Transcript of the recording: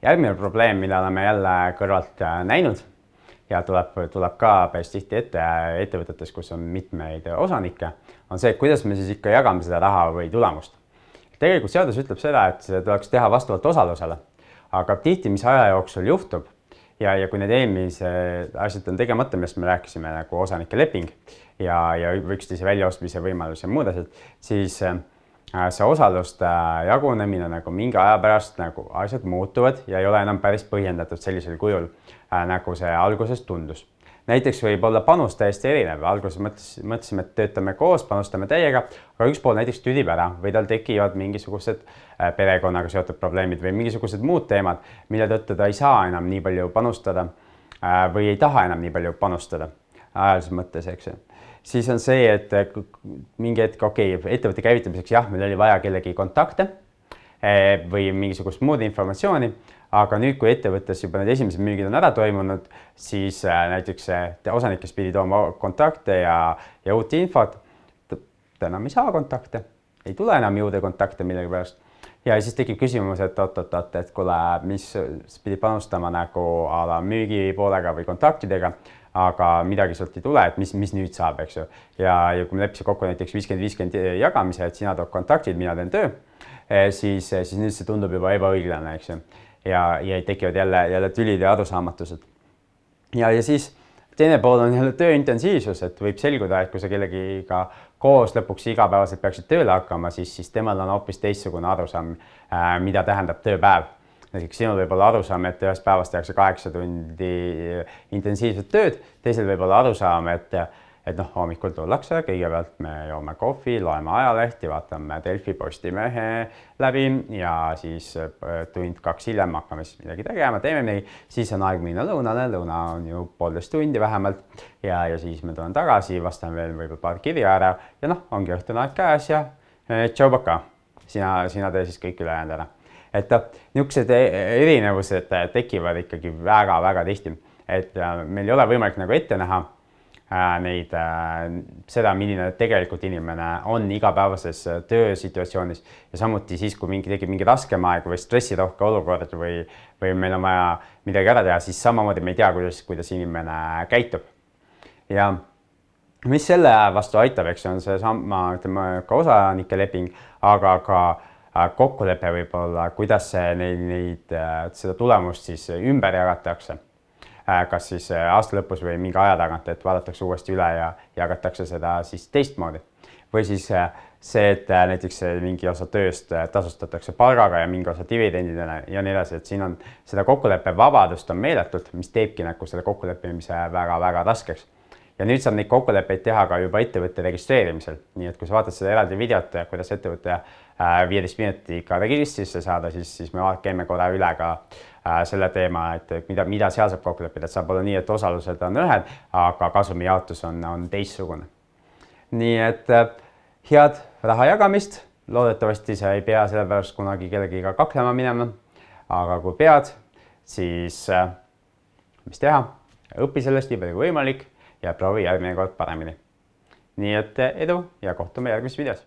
Järgmine probleem, mida oleme jälle kõrvalt näinud ja tuleb ka päris tihti ette ettevõtetes, kus on mitmeid osanikke, on see, kuidas me siis ikka jagame seda raha või tulemust. Tegelikult seadus ütleb seda, et seda tuleks teha vastavalt osalusele, aga tihti, mis aja jooksul juhtub ja kui need eelmised asjad on tegemata, millest me rääkisime nagu osanike leping ja üksteise väljaostmise võimalus ja muud asjad, siis see osaluste jagunemine nagu mingi aja pärast nagu asjad muutuvad ja ei ole enam päris põhjendatud sellisel kujul, nagu see alguses tundus. Näiteks võib olla panus täiesti erinev. Alguses mõtlesime, et töötame koos, panustame täiega, aga üks pool näiteks tüdib ära või tal tekivad mingisugused perekonnaga seotud probleemid või mingisugused muud teemad, mille tõttu ta ei saa enam nii palju panustada või ei taha enam nii palju panustada ajalises mõttes, eks. Siis on see, et mingi hetk, ettevõtte käivitamiseks, jah, meil oli vaja kellegi kontakte või mingisugust muud informatsiooni, aga nüüd, kui ettevõttes juba need esimesed müügid on ära toimunud, siis näiteks osanik, kes pidi tooma kontakte ja uut infot, ta enam ei saa kontakte, ei tule enam juurde kontakte millegi pärast. Ja siis tekib küsimus, et et kuule, mis pidi panustama nagu a la müügi poolega või kontaktidega, aga midagi sealt ei tule, et mis nüüd saab, eks ju. Ja kui me leppisime kokku näiteks 50-50 jagamise, et sina tood kontaktid, mina teen töö, siis nüüd see tundub juba ebaõiglane, eks ju. Ja tekivad jälle tülid ja arusaamatused. Ja siis teine pool on jälle töö intensiivsus, et võib selguda, et kui sa kellegiga koos lõpuks igapäevaselt peaksid tööle hakkama, siis temal on hoopis teistsugune arusaam, mida tähendab tööpäev. Näiteks sinul võib olla arusaam, et ühest päevast tehakse 8 tundi intensiivset tööd, teisel võib olla arusaam, et hommikul tullakse, kõigepealt me joome kohvi, loeme ajalehti, vaatame Delfi Postimehe läbi ja siis tund-kaks hiljem hakkame siis midagi tegema, teeme midagi, siis on aeg minna lõunale, lõuna on ju 1,5 tundi vähemalt ja siis me tulen tagasi, vastame veel võib-olla paar kirja ära ja ongi õhtune aeg käes ja tšau baka, sina tee siis kõik ülejäänud ära. Et niisugused erinevused tekivad ikkagi väga-väga tihti, et meil ei ole võimalik nagu ette näha seda, milline tegelikult inimene on igapäevases töösituatsioonis ja samuti siis, kui tekib mingi raskem aeg või stressirohke olukord või meil on vaja midagi ära teha, siis samamoodi me ei tea, kuidas inimene käitub. Ja mis selle vastu aitab, eks on see sama, ütleme, ka osanike leping, aga ka kokkulepe võib-olla, kuidas seda tulemust siis ümber jagatakse. Kas siis aasta lõpus või mingi aja tagant, et vaadatakse uuesti üle ja jagatakse seda siis teistmoodi. Või siis see, et näiteks mingi osa tööst tasustatakse palgaga ja mingi osa dividendidena ja nii edasi, et siin on seda kokkuleppe vabadust on meeletult, mis teebki nagu selle kokkuleppimise väga-väga raskeks. Ja nüüd saab neid kokkuleppeid teha ka juba ettevõtte registreerimisel. Nii et kui sa vaatad seda eraldi videot, kuidas ettevõtte 15 minutiga registrisse saada, siis me käime korra üle ka selle teema, et mida seal saab kokku leppida. Et saab olla nii, et osalused on ühed, aga kasumi jaotus on teistsugune. Nii et head raha jagamist. Loodetavasti sa ei pea selle pärast kunagi kellegiga kaklema minema. Aga kui pead, siis mis teha? Õpi sellest nii palju kui võimalik ja proovi järgmine kord paremini. Nii et edu ja kohtume järgmises videos.